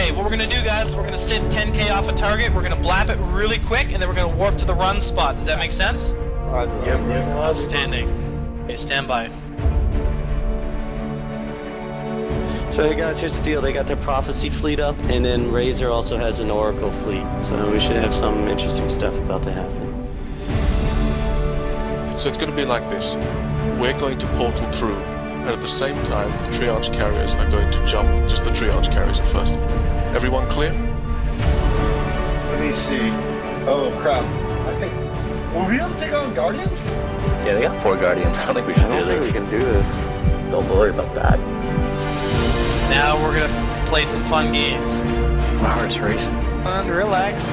Okay, what we're gonna do, guys, we're gonna sit 10k off a target, we're gonna blap it really quick, and then we're gonna warp to the run spot. Does that make sense? Yep. Outstanding. Okay, stand by. So hey guys, here's the deal. They got their Prophecy fleet up, and then Razor also has an Oracle fleet. So we should have some interesting stuff about to happen. So it's going to be like this. We're going to portal through, and at the same time, the triage carriers are going to jump. Just the triage carriers at first. Everyone clear? Let me see. Oh crap. I think... Will we be able to take on Guardians? Yeah, they got 4 Guardians. I don't think we should do this. we can do this. Don't worry about that. Now we're gonna play some fun games. My heart's racing. Fun, relax.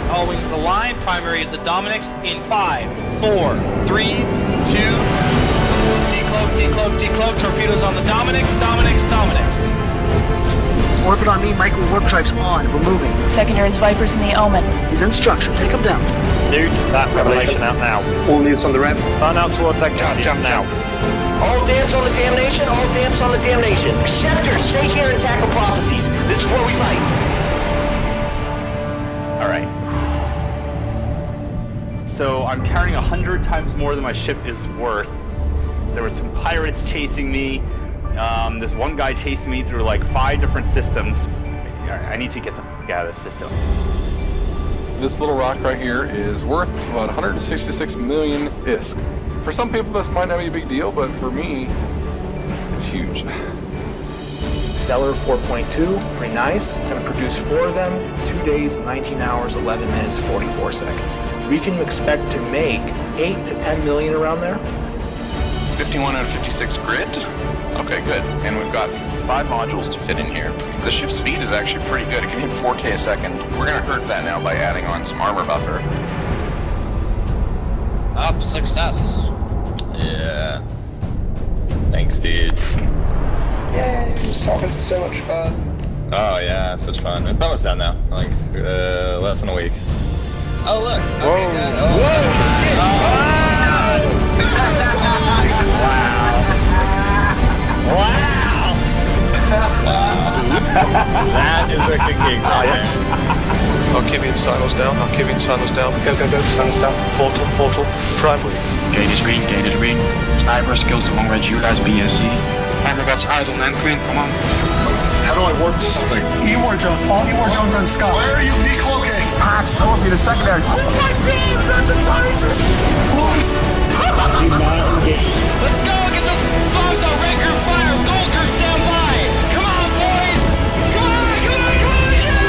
All wings align. Primary is the Dominics in 5, 4, 3, 2. Decloak, decloak, decloak. Torpedoes on the Dominics. Dominics, Dominics. Orbit on me, micro warp drives on. We're moving. Secondaries, Vipers, and the Omen. He's in structure. Take him down. Dude, that revelation out now. All units on the ramp. Burn out towards that jump now. All damps on the damnation, all damps on the damnation. Scepter, stay here and tackle prophecies. This is where we fight. Alright. So I'm carrying 100 times more than my ship is worth. There were some pirates chasing me. There's one guy chasing me through like 5 different systems. I need to get the f*** out of this system. This little rock right here is worth about 166 million ISK. For some people this might not be a big deal, but for me, it's huge. Stellar 4.2, pretty nice. Gonna produce 4 of them, 2 days, 19 hours, 11 minutes, 44 seconds. We can expect to make 8 to 10 million around there. 51 out of 56 grid? Okay, good. And we've got 5 modules to fit in here. The ship's speed is actually pretty good. It can hit 4K a second. We're gonna hurt that now by adding on some armor buffer. Up, success. Yeah. Thanks, dude. Yay, Solvent's so much fun. Oh yeah, such fun. It's almost done now. Like less than a week. Oh look. Whoa. Okay, good. Oh, whoa. Wow. That is Rexing Kings right there. Archivian silos down, Archivian silos down. Go, go, go, silos down. Portal, portal, primary. Gate is green, gate is green. Sniper skills to long range, you guys BSC. Timer gets idle and green, come on. How do I work this thing? E-War Jones, all E-War Jones on Scott. Why are you decloaking? Patch, so will be the secondary. Oh my god, that's a titan! Let's go, get those bombs out, red group fire, gold group stand by. Come on, boys! Come on, come on, come on, yeah!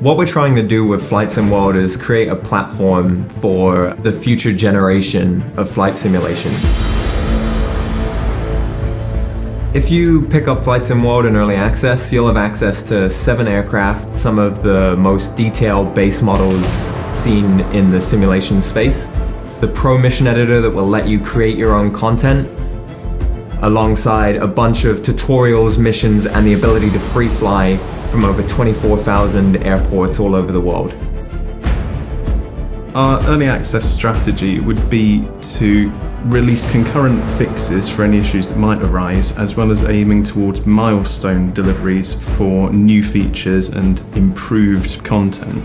What we're trying to do with Flight Sim World is create a platform for the future generation of flight simulation. If you pick up Flight Sim World in early access, you'll have access to 7 aircraft, some of the most detailed base models seen in the simulation space, the Pro mission editor that will let you create your own content, alongside a bunch of tutorials, missions, and the ability to free fly from over 24,000 airports all over the world. Our early access strategy would be to release concurrent fixes for any issues that might arise, as well as aiming towards milestone deliveries for new features and improved content.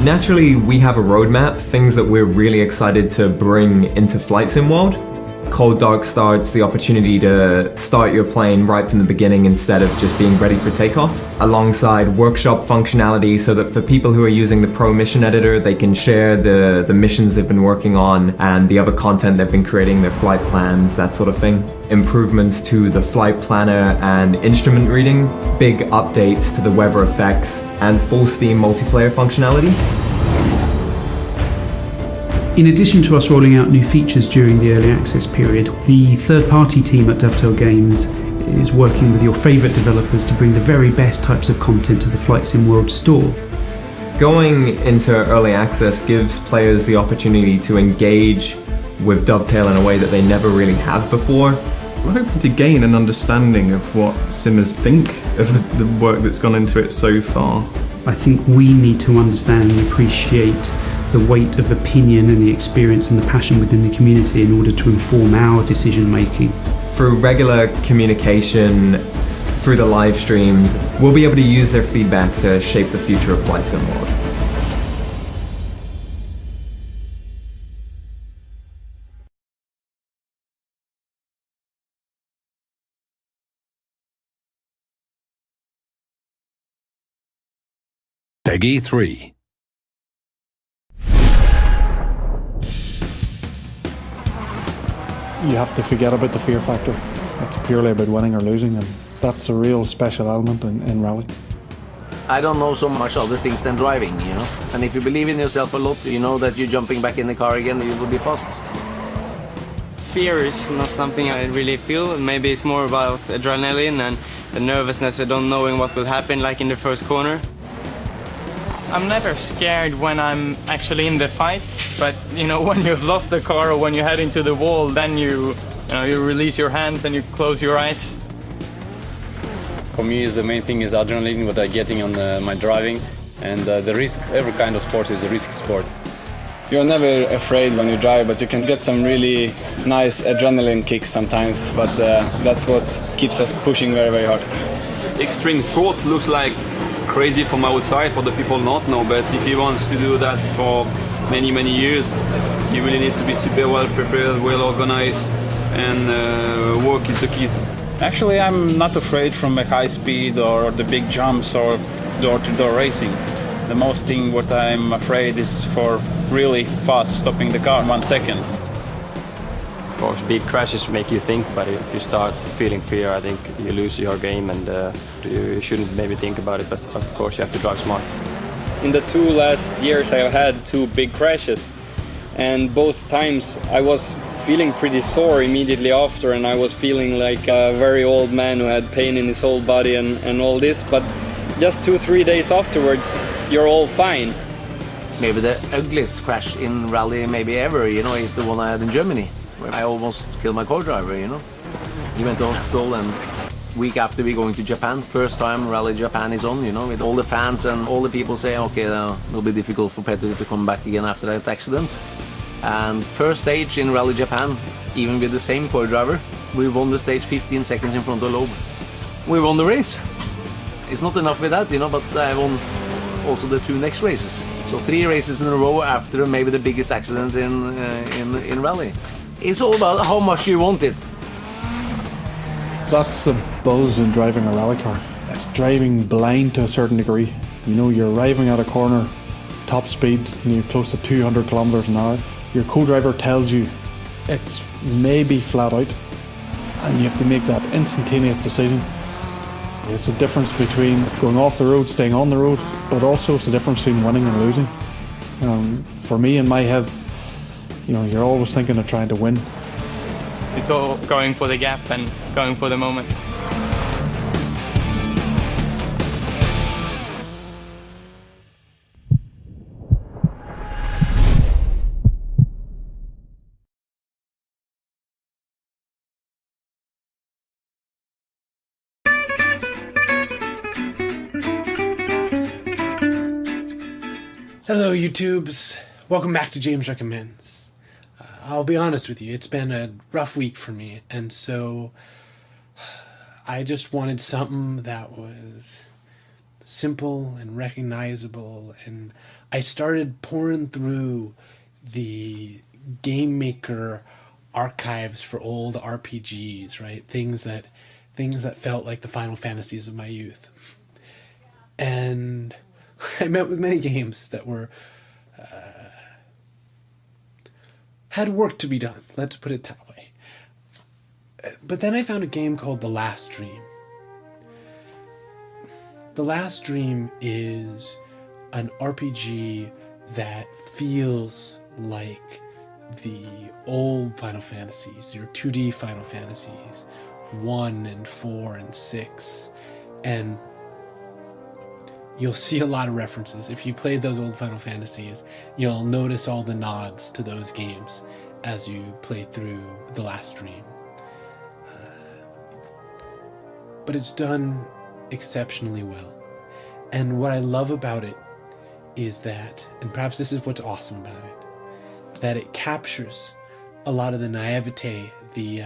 Naturally, we have a roadmap, things that we're really excited to bring into Flight Sim World. Cold Dark Start's the opportunity to start your plane right from the beginning instead of just being ready for takeoff, alongside workshop functionality so that for people who are using the Pro mission editor, they can share the missions they've been working on and the other content they've been creating, their flight plans, that sort of thing. Improvements to the flight planner and instrument reading, big updates to the weather effects, and full Steam multiplayer functionality. In addition to us rolling out new features during the early access period, the third-party team at Dovetail Games is working with your favourite developers to bring the very best types of content to the Flight Sim World store. Going into early access gives players the opportunity to engage with Dovetail in a way that they never really have before. We're hoping to gain an understanding of what simmers think of the work that's gone into it so far. I think we need to understand and appreciate the weight of opinion and the experience and the passion within the community in order to inform our decision making. Through regular communication, through the live streams, we'll be able to use their feedback to shape the future of Flight Sim World. Peggy 3. You have to forget about the fear factor. It's purely about winning or losing, and that's a real special element in rally. I don't know so much other things than driving, you know. And if you believe in yourself a lot, you know that you're jumping back in the car again, you will be fast. Fear is not something I really feel. Maybe it's more about adrenaline and the nervousness of not knowing what will happen, like in the first corner. I'm never scared when I'm actually in the fight, but you know, when you've lost the car or when you head into the wall, then you release your hands and you close your eyes. For me, the main thing is adrenaline, what I'm getting on my driving, and the risk. Every kind of sport is a risk sport. You're never afraid when you drive, but you can get some really nice adrenaline kicks sometimes, but that's what keeps us pushing very, very hard. Extreme sport looks like crazy from outside for the people not know, but if he wants to do that for many, many years, you really need to be super well prepared, well organized, and work is the key. Actually, I'm not afraid from a high speed or the big jumps or door-to-door racing. The most thing what I'm afraid is for really fast stopping the car in 1 second. Of course, big crashes make you think, but if you start feeling fear, I think you lose your game and you shouldn't maybe think about it, but of course you have to drive smart. In the 2 last years I have had 2 big crashes, and both times I was feeling pretty sore immediately after, and I was feeling like a very old man who had pain in his whole body and all this, but just 2-3 days afterwards you're all fine. Maybe the ugliest crash in rally maybe ever, you know, is the one I had in Germany. I almost killed my co-driver, you know. He went to hospital, and week after we going to Japan, first time Rally Japan is on, you know, with all the fans and all the people say, okay, it'll be difficult for Peter to come back again after that accident. And first stage in Rally Japan, even with the same co-driver, we won the stage 15 seconds in front of Loeb. We won the race. It's not enough with that, you know, but I won also the 2 next races. So 3 races in a row after maybe the biggest accident in rally. It's all about how much you want it. That's the buzz in driving a rally car. It's driving blind to a certain degree. You know, you're arriving at a corner, top speed, and you're close to 200 kilometers an hour. Your co-driver tells you it's maybe flat out, and you have to make that instantaneous decision. It's a difference between going off the road, staying on the road, but also it's a difference between winning and losing. For me, in my head, you're always thinking of trying to win. It's all going for the gap and going for the moment. Hello YouTubes, welcome back to James Recommends. I'll be honest with you, it's been a rough week for me, and so I just wanted something that was simple and recognizable, and I started pouring through the Game Maker archives for old RPGs, right? Things that felt like the Final Fantasies of my youth. And I met with many games that were had work to be done, let's put it that way. But then I found a game called The Last Dream. The Last Dream is an RPG that feels like the old Final Fantasies, your 2D Final Fantasies, 1 and 4 and 6, and you'll see a lot of references. If you played those old Final Fantasies, you'll notice all the nods to those games as you play through The Last Dream. But it's done exceptionally well. And what I love about it is that, and perhaps this is what's awesome about it, that it captures a lot of the naivete, the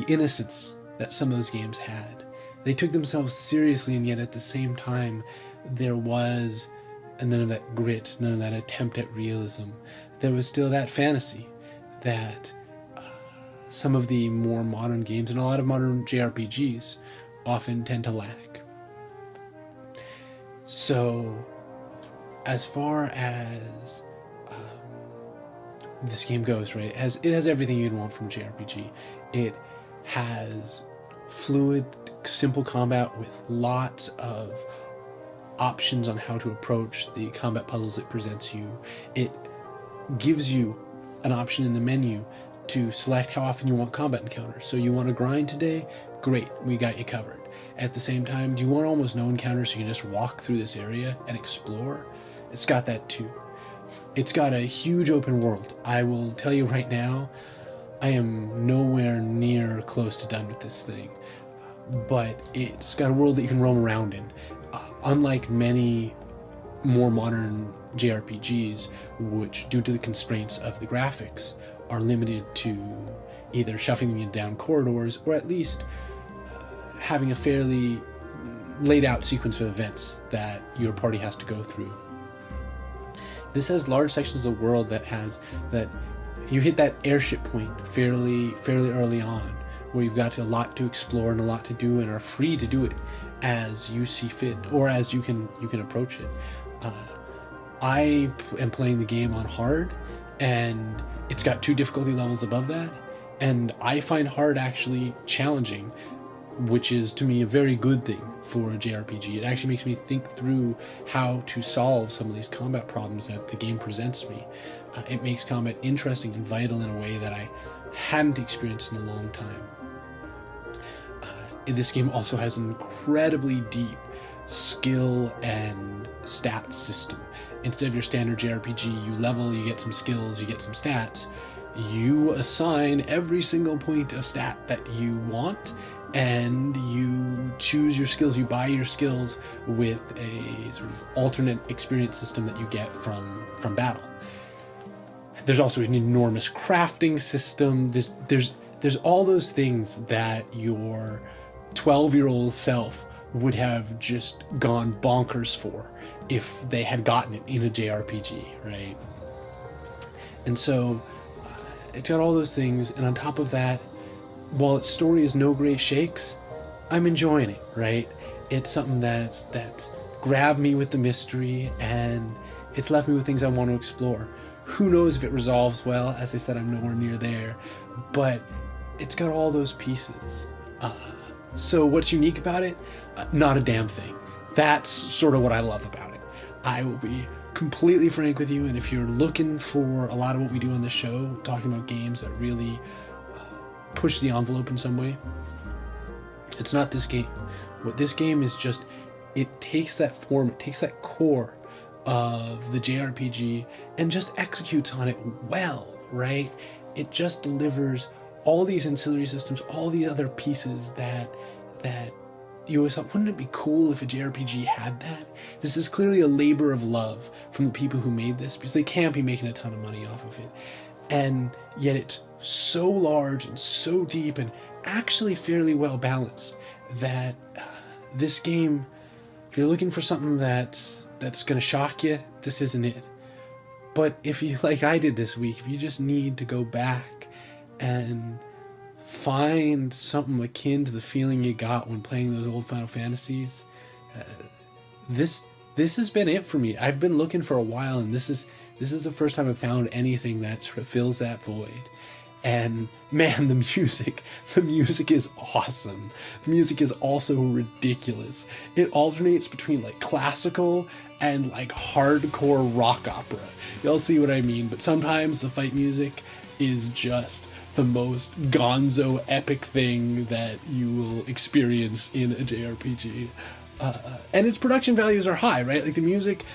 innocence that some of those games had. They took themselves seriously, and yet at the same time, there was none of that grit, none of that attempt at realism. There was still that fantasy that some of the more modern games, and a lot of modern JRPGs, often tend to lack. So, as far as this game goes, right, it has everything you'd want from a JRPG. It has fluid, simple combat with lots of options on how to approach the combat puzzles it presents you. It gives you an option in the menu to select how often you want combat encounters. So you want to grind today? Great, we got you covered. At the same time, do you want almost no encounters so you can just walk through this area and explore? It's got that too. It's got a huge open world. I will tell you right now, I am nowhere near close to done with this thing. But it's got a world that you can roam around in. Unlike many more modern JRPGs, which, due to the constraints of the graphics, are limited to either shuffling you down corridors or at least having a fairly laid out sequence of events that your party has to go through. This has large sections of the world that you hit that airship point fairly early on, where you've got a lot to explore and a lot to do, and are free to do it as you see fit, or as you can approach it. I am playing the game on hard, and it's got 2 difficulty levels above that, and I find hard actually challenging, which is to me a very good thing for a JRPG. It actually makes me think through how to solve some of these combat problems that the game presents me. It makes combat interesting and vital in a way that I hadn't experienced in a long time. This game also has an incredibly deep skill and stats system. Instead of your standard JRPG, you level, you get some skills, you get some stats. You assign every single point of stat that you want, and you choose your skills. You buy your skills with a sort of alternate experience system that you get from battle. There's also an enormous crafting system. There's all those things that your 12-year-old self would have just gone bonkers for if they had gotten it in a JRPG, right? And so it's got all those things, and on top of that, while its story is no great shakes, I'm enjoying it, right? It's something that's grabbed me with the mystery, and it's left me with things I want to explore. Who knows if it resolves well? As I said, I'm nowhere near there, but it's got all those pieces. So what's unique about it? Not a damn thing. That's sort of what I love about it. I will be completely frank with you, and if you're looking for a lot of what we do on this show, talking about games that really push the envelope in some way, it's not this game. What this game is just, it takes that form, it takes that core of the JRPG and just executes on it well, right? It just delivers all these ancillary systems, all these other pieces that you always thought, wouldn't it be cool if a JRPG had that? This is clearly a labor of love from the people who made this, because they can't be making a ton of money off of it. And yet it's so large and so deep and actually fairly well balanced that this game, if you're looking for something that's going to shock you, this isn't it. But if you, like I did this week, if you just need to go back and find something akin to the feeling you got when playing those old Final Fantasies, this has been it for me. I've been looking for a while, and this is the first time I've found anything that sort of fills that void. And man, the music is awesome. The music is also ridiculous. It alternates between like classical and like hardcore rock opera. You'll see what I mean, but sometimes the fight music is just the most gonzo epic thing that you will experience in a JRPG. And its production values are high, right? Like the music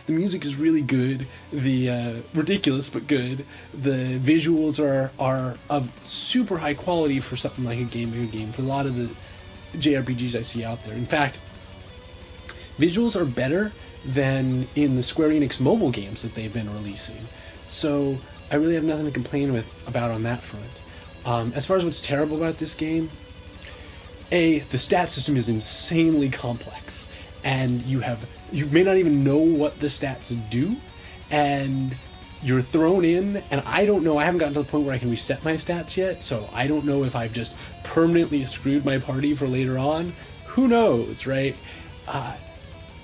is really good. The ridiculous but good. The visuals are of super high quality for something like a game for a lot of the JRPGs I see out there. In fact, visuals are better than in the Square Enix mobile games that they've been releasing. So I really have nothing to complain about on that front. As far as what's terrible about this game, the stat system is insanely complex. And you may not even know what the stats do, and you're thrown in, and I don't know, I haven't gotten to the point where I can reset my stats yet, so I don't know if I've just permanently screwed my party for later on. Who knows, right?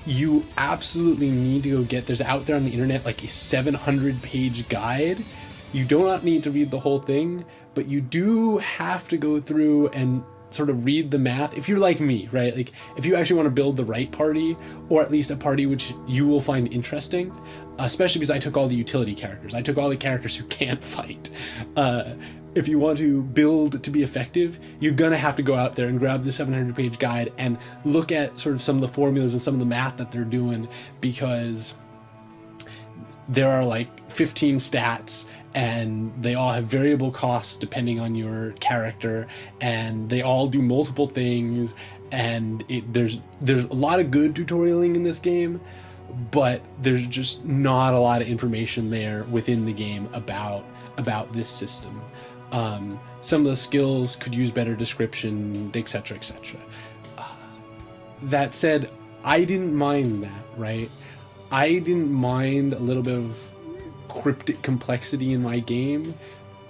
You absolutely need to go there's out there on the internet like a 700-page guide. You do not need to read the whole thing, but you do have to go through and sort of read the math if you're like me, right? Like if you actually want to build the right party, or at least a party which you will find interesting, especially because I took all the utility characters. I took all the characters who can't fight. If you want to build to be effective, you're gonna have to go out there and grab the 700-page guide and look at sort of some of the formulas and some of the math that they're doing, because there are like 15 stats and they all have variable costs depending on your character, and they all do multiple things, and there's a lot of good tutorialing in this game, but there's just not a lot of information there within the game about this system. Some of the skills could use better description, etc., etc. That said, I didn't mind that, right? I didn't mind a little bit of cryptic complexity in my game,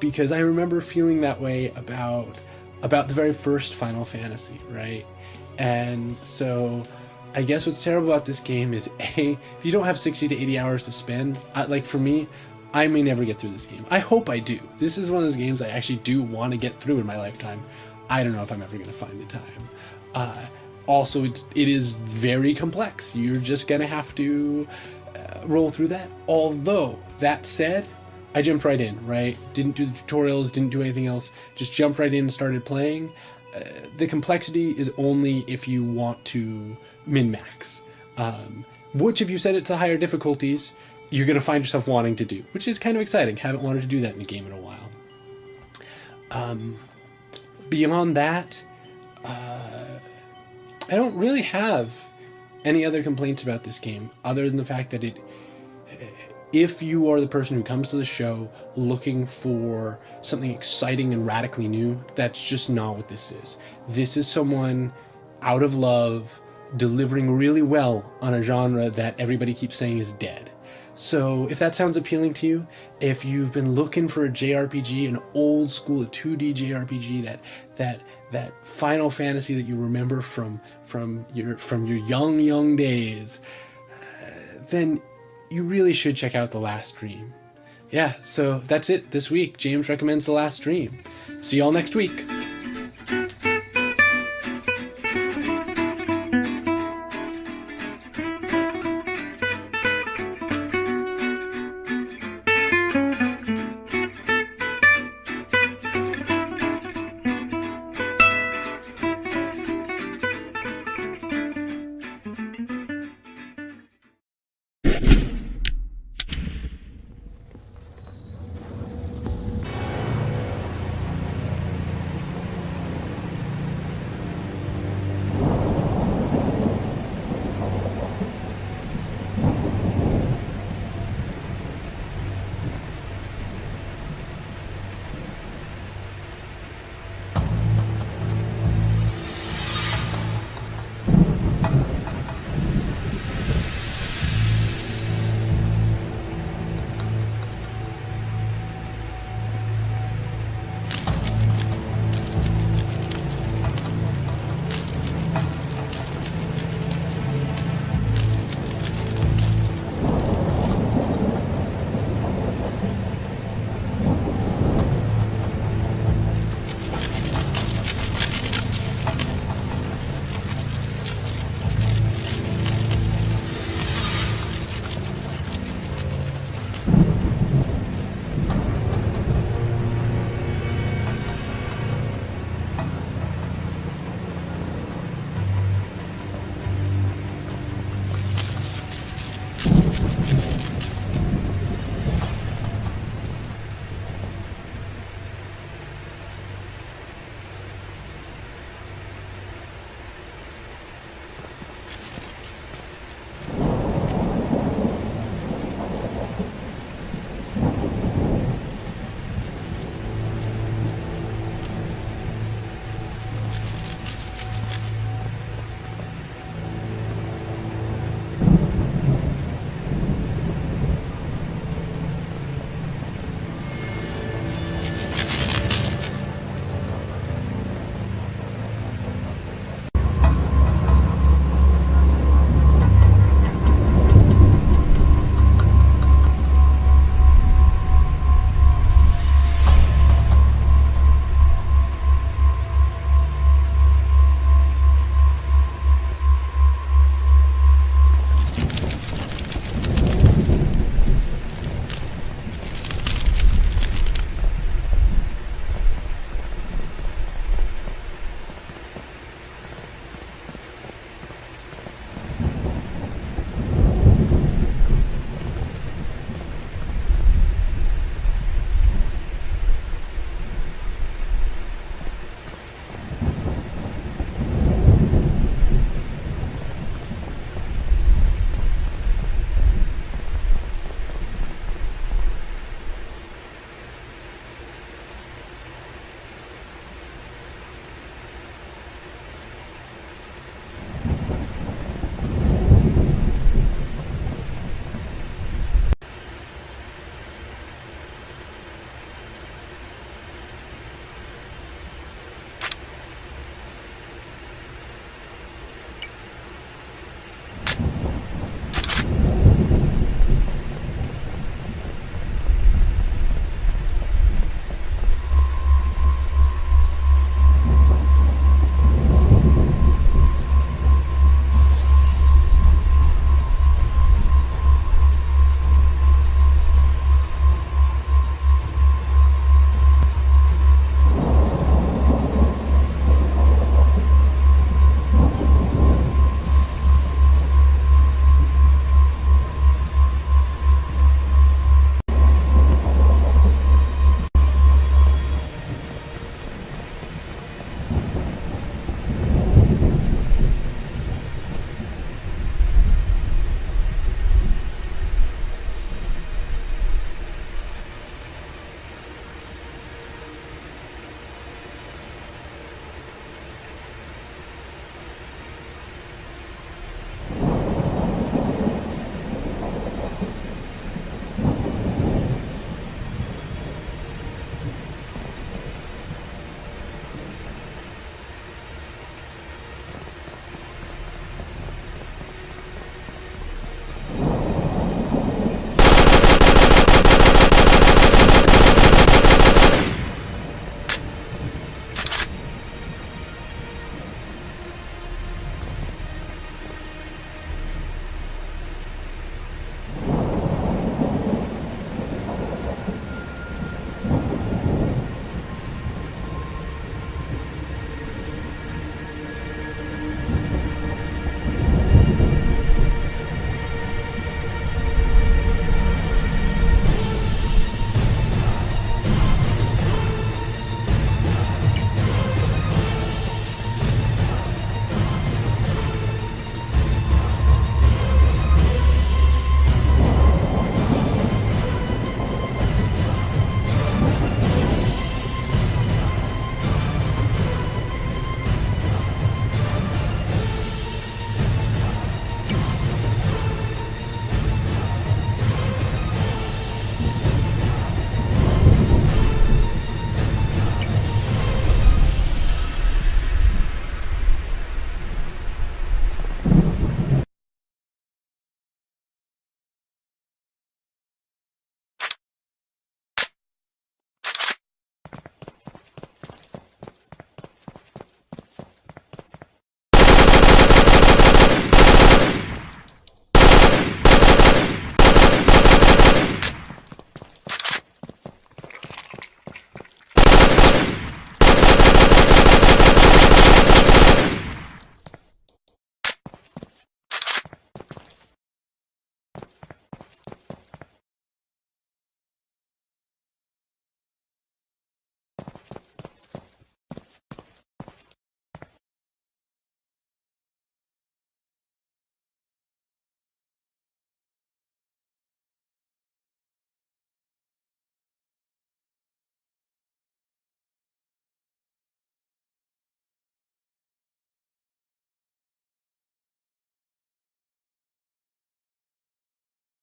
because I remember feeling that way about the very first Final Fantasy, right? And so I guess what's terrible about this game is, if you don't have 60 to 80 hours to spend, like for me, I may never get through this game. I hope I do. This is one of those games I actually do want to get through in my lifetime. I don't know if I'm ever going to find the time. Also, it is very complex. You're just going to have to roll through that. Although, that said, I jumped right in, right? Didn't do the tutorials, didn't do anything else. Just jumped right in and started playing. The complexity is only if you want to min-max. Which, if you set it to higher difficulties, you're going to find yourself wanting to do, which is kind of exciting. Haven't wanted to do that in a game in a while. Beyond that, I don't really have any other complaints about this game, other than the fact that if you are the person who comes to the show looking for something exciting and radically new, that's just not what this is. This is someone out of love delivering really well on a genre that everybody keeps saying is dead. So if that sounds appealing to you, if you've been looking for a JRPG, an old school, a 2D JRPG, that Final Fantasy that you remember from your young days, then you really should check out The Last Dream. Yeah, so that's it this week. James recommends The Last Dream. See y'all next week.